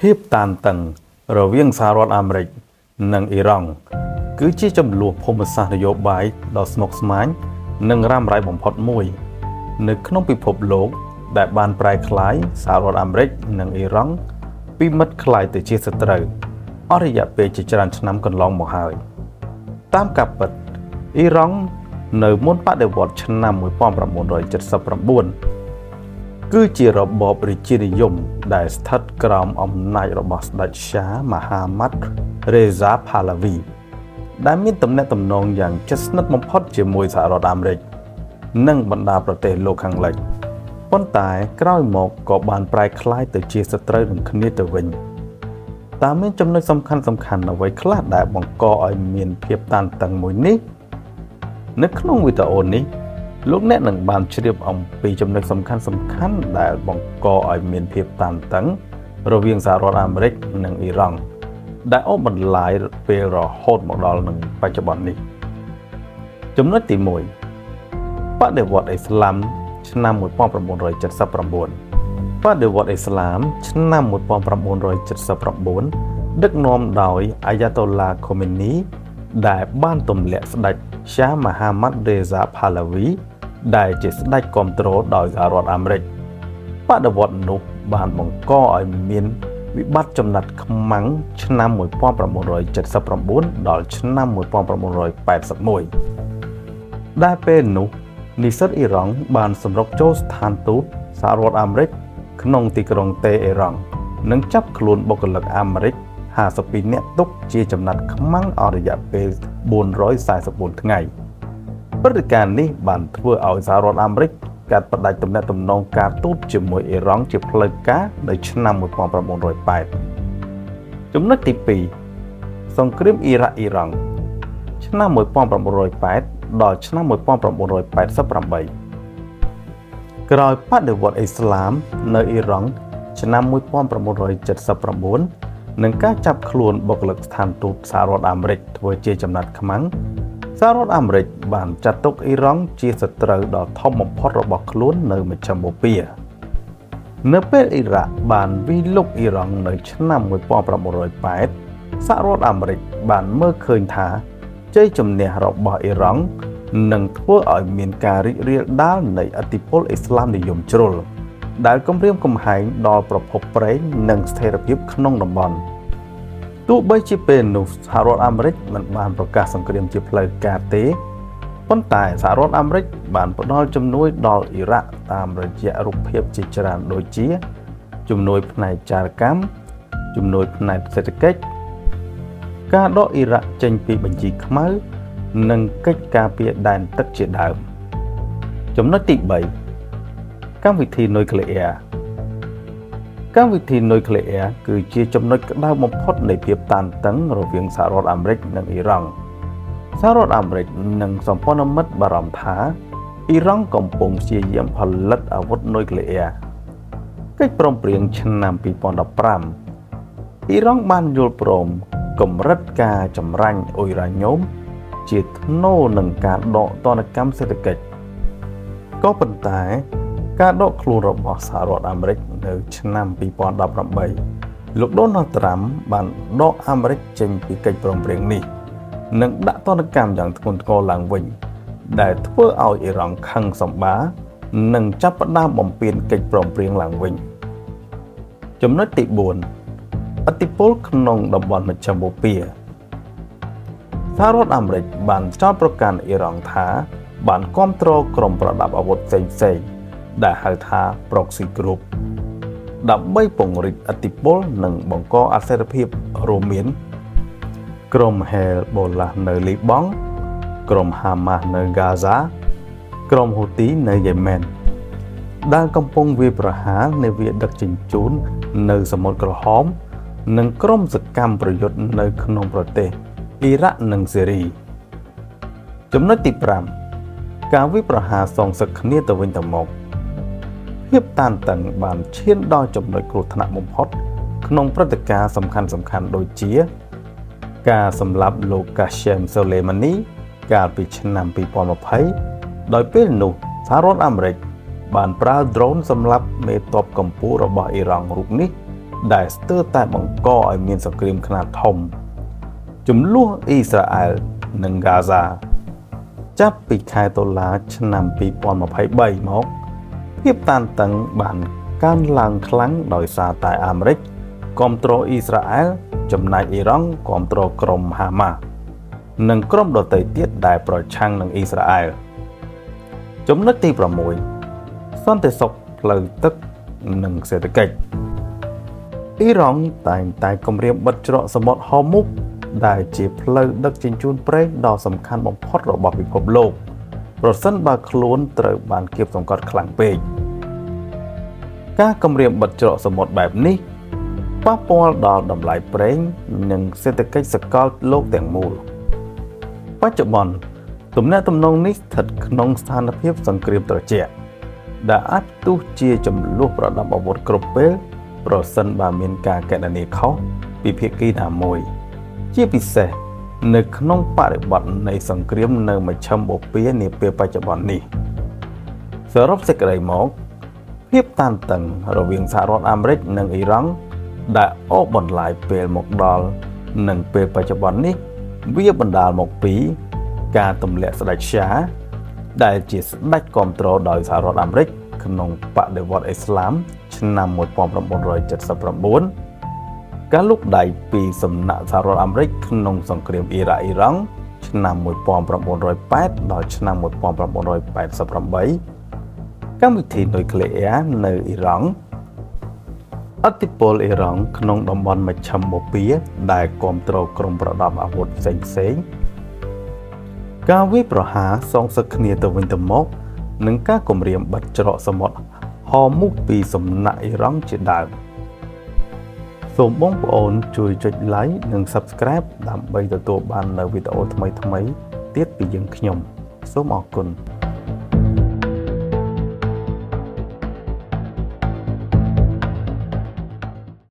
ភាពតានតឹងរវាងសហរដ្ឋអាមេរិកនិងអ៊ីរ៉ង់គឺជាចំនួនភូមិសាស្ត្រនយោបាយដ៏ស្មុគស្មាញនិងរ៉ាំរ៉ៃបំផុតមួយនៅក្នុងពិភពលោកដែលបានប្រែក្លាយសហរដ្ឋអាមេរិកនិងអ៊ីរ៉ង់ពីមិត្តក្លាយទៅជាសត្រូវអស់រយៈពេលជាច្រើនឆ្នាំកន្លងមកហើយតាមការពិតអ៊ីរ៉ង់នៅមុនបដិវត្តន៍ឆ្នាំ1979គឺជារបបរាជានិយមដែលស្ថិតក្រោមអំណាចរបស់ស្ដេចឆាមហាម៉ាត់រេហ្សាផាឡាវីដែលមានទំនាក់ទំនងយ៉ាងជិតស្និទ្ធបំផុតជាមួយសហរដ្ឋអាមេរិកនិងបណ្ដាប្រទេសលោកខាងលិចប៉ុន្តែក្រោយមកក៏បានប្រែក្លាយទៅជាសត្រូវនឹងគ្នាទៅវិញតាមមានចំណុចសំខាន់អ្វីខ្លះដែលបង្កឲ្យមានភាពតានតឹងមួយនេះនៅក្នុងវីដេអូនេះលោកអ្នកនឹងបានជ្រាបអំពីចំណុចសំខាន់ដែលបង្កឲ្យមានភាពតានតឹងរវាងសហរដ្ឋអាមេរិកនិងអ៊ីរ៉ង់ដែលអូសបន្លាយពេលរហូតមកដល់នឹងបច្ចុប្បន្ននេះចំណុចទី1បដិវត្តន៍អ៊ីស្លាមឆ្នាំ1979បដិវត្តន៍អ៊ីស្លាមឆ្នាំ1979ដឹកនាំដោយអាយ៉ាតូឡាខូមេនីដែលបានទម្លាក់ស្ដេចឆាមហាម៉ាត់រេហ្សាផាឡាវីដែលជាស្ដេចគាំទ្រដោយសហរដ្ឋអាមេរិកបដិវត្តន៍នោះបានបង្កឲ្យមានវិបត្តិចំណាត់ខ្មាំងឆ្នាំ1979ដល់ឆ្នាំ1981ដែលពេលនោះនិស្សិតអ៊ីរ៉ង់បានសម្រុកចូលស្ថានទូតសហរដ្ឋអាមេរិកក្នុងទីក្រុងតេអ៊ីរ៉ង់និងចាប់ខ្លួនបុគ្គលិកអាមេរិក52នាក់ទុកជាចំណាត់ខ្មាំងអស់រយៈពេល444ថ្ងៃព្រឹត្តិការណ៍នេះបានធ្វើឲ្យសហរដ្ឋអាមេរិកកាត់ផ្តាច់ទំនាក់ទំនងការទូតជាមួយអ៊ីរ៉ង់ជាផ្លូវការនៅឆ្នាំ1908ចំណុចទី2សង្គ្រាមអ៊ីរ៉ាក់អ៊ីរ៉ង់ឆ្នាំ1908ដល់ឆ្នាំ1988ក្រោយបដិវត្តន៍អ៊ីស្លាមនៅអ៊ីរ៉ង់ឆ្នាំ1979និងការចាប់ខ្លួនបុគ្គលិកស្ថានទូតសហរដ្ឋអាមេរិកធ្វើជាចំណាត់ខ្មាំងសហរដ្ឋអាមេរិកបានចាត់ទុកអ៊ីរ៉ង់ជាសត្រូវដ៏ធំបំផុតរបស់ខ្លួននៅមជ្ឈិមបូព៌ានៅពេលអ៊ីរ៉ាក់បានវាយលុកអ៊ីរ៉ង់នៅឆ្នាំ1908សហរដ្ឋអាមេរិកបានមើលឃើញថាជ័យជំនះរបស់អ៊ីរ៉ង់នឹងធ្វើឲ្យមានការរីករាលដាលនៃឥទ្ធិពលអ៊ីស្លាមនិយមជ្រុលដែលគំរាមកំហែងដល់ប្រភពប្រេងនិងស្ថិរភាពក្នុងតំបន់ទោះបីជាពេលនោះសហរដ្ឋអាមេរិកមិនបានប្រកាសសង្គ្រាមជាផ្លូវការទេប៉ុន្តែសហរដ្ឋអាមេរិកបានផ្ដល់ជំនួយដល់អ៊ីរ៉ាក់តាមរយៈរូបភាពជាច្រើនដូចជាជំនួយផ្នែកចារកម្មជំនួយផ្នែកសេដ្ឋកិច្ចការដកអ៊ីរ៉ាក់ចេញពីបញ្ជីខ្មៅនិងកិច្ចការពារដែនទឹកជាដើមចំណុចទី3កម្មវិធីនុយក្លេអ៊ែរកម្មវិធីនុយក្លេអ៊ែរគឺជាចំណុចក្តៅបំផុតនៃភាពតានតឹងរវាងសហរដ្ឋអាមេរិកនិងអ៊ីរ៉ង់សហរដ្ឋអាមេរិកនិងសម្ព័ន្ធមិត្តបារម្ភថាអ៊ីរ៉ង់កំពុងព្យាយាមផលិតអាវុធនុយក្លេអ៊ែរកិច្ចព្រមព្រៀងឆ្នាំ2015អ៊ីរ៉ង់បានយល់ព្រមកម្រិតការចម្រាញ់អ៊ុយរ៉ាញ៉ូមជាថ្នូរនឹងការដកទណ្ឌកម្មសេដ្ឋកិច្ចក៏ប៉ុន្តែការដកខ្លួនរបស់សហរដ្ឋអាមេរិកនៅឆ្នាំ2018លោកដូណាល់ត្រាំបានដកអាមេរិកចេញពីកិច្ចព្រមព្រៀងនេះនិងដាក់ទណ្ឌកម្មយ៉ាងធ្ងន់ធ្ងរឡើងវិញដែលធ្វើឲ្យអ៊ីរ៉ង់ខឹងសម្បារនិងចាប់ផ្ដើមបំពេញកិច្ចព្រមព្រៀងឡើងវិញចំណុចទី4ឥទ្ធិពលក្នុងតំបន់មជ្ឈិមបូព៌ាសហរដ្ឋអាមេរិកបានចោទប្រកាន់អ៊ីរ៉ង់ថាបានគ្រប់គ្រងក្រុមប្រដាប់អាវុធផ្សេងដែលហៅថា Proxy Group ដើម្បីពង្រីកឥទ្ធិពលនិងបង្កអស្ថិរភាពរួមមានក្រុម Hezbollah នៅលីបង់ក្រុម Hamas នៅ Gaza ក្រុម Houthi នៅ Yemen ដែលកំពុងវាយប្រហារនាវាដឹកជញ្ជូននៅសមុទ្រក្រហមនិងក្រុមសកម្មប្រយុទ្ធនៅក្នុងប្រទេសអ៊ីរ៉ាក់និងស៊េរីចំណុចទី5ការវាយប្រហារសងសឹកគ្នាទៅវិញទៅមកភាពតានតឹងបានឈានដល់ចំណុចគ្រោះថ្នាក់បំផុតក្នុងព្រឹត្តិការណ៍សំខាន់ដូចជាការសម្លាប់លោកកាសែមសូលេម៉ានីកាលពីឆ្នាំ2020ដោយពេលនោះសហរដ្ឋអាមេរិកបានប្រើដ្រូនសម្លាប់មេទ័ពកម្ពុជារបស់អ៊ីរ៉ង់រូបនេះ ដែលស្ទើរតែបង្កឲ្យមានសង្គ្រាមខ្នាតធំជំលោះអ៊ីស្រាអែលនិងហ្គាហ្សាចាប់ពីខែតុលាឆ្នាំ2023មកភាពតានតឹងបានកើនឡើងខ្លាំងដោយសារតែអាមេរិកគាំទ្រអ៊ីស្រាអែលចំណែកអ៊ីរ៉ង់គាំទ្រក្រុមហាម៉ាស់និងក្រុមដទៃទៀតដែលប្រឆាំងនឹងអ៊ីស្រាអែលចំណុចទី6សន្តិសុខផ្លូវទឹកនិងសេដ្ឋកិច្ចអ៊ីរ៉ង់តែងតែគម្រាមបិទច្រកសមុទ្រហូមុសដែលជាផ្លូវដឹកជញ្ជូនប្រេងដ៏សំខាន់បំផុតរបស់ពិភពលោកប្រសិនបើខ្លួនត្រូវបានគាបសង្កត់ខ្លាំងពេកការគម្រាមបិទច្រកសមុទ្របែបនេះប៉ះពាល់ដល់តម្លៃប្រេងនិងសេដ្ឋកិច្ចសកលលោកទាំងមូលបច្ចុប្បន្នទំនាក់ទំនងនេះស្ថិតក្នុងស្ថានភាពសង្គ្រាមត្រជាក់ដែលអាចផ្ទុះជាចំនួនប្រដាប់អាវុធគ្រប់ពេលប្រសិនបើមានការកណនាខុសពីភាគីណាមួយជាពិសេសនៅក្នុងបរិបទនៃសង្គ្រាមនៅមជ្ឈមបូព៌ានាពេលបច្ចុប្បន្ននេះសរុបសេចក្តីមកភាពតានតឹងរវាងសហរដ្ឋអាមេរិកនិងអ៊ីរ៉ង់ដែលអូសបន្លាយពេលមកដល់និងពេលបច្ចុប្បន្ននេះវាបណ្ដាលមកពីការទម្លាក់ស្ដេចឆាដែលជាស្ដេចគាំទ្រដោយសហរដ្ឋអាមេរិកក្នុងបដិវត្តន៍អ៊ីស្លាមឆ្នាំ1979ការលុកដៃពីសំណាក់សហរដ្ឋអាមេរិកក្នុងសង្គ្រាមអ៊ីរ៉ាក់អ៊ីរ៉ង់ឆ្នាំ1908ដល់ឆ្នាំ1988កម្មវិធីនុយក្លេអ៊ែរនៅអ៊ីរ៉ង់ឥទ្ធិពលអ៊ីរ៉ង់ក្នុងតំបន់មជ្ឈមបូព៌ាដែលគាំទ្រក្រុមប្រដាប់អាវុធផ្សេងៗការវាយប្រហារសងសឹកគ្នាទៅវិញទៅមកនិងការគំរាមបិទច្រកសមុទ្រហូមុសពីសំណាក់អ៊ីរ៉ង់ជាដើមសូមបងប្អូនជួយចុច like និង subscribe ដើម្បីទទួលបាននូវវីដេអូថ្មីៗទៀតពីយើងខ្ញុំសូមអរគុណ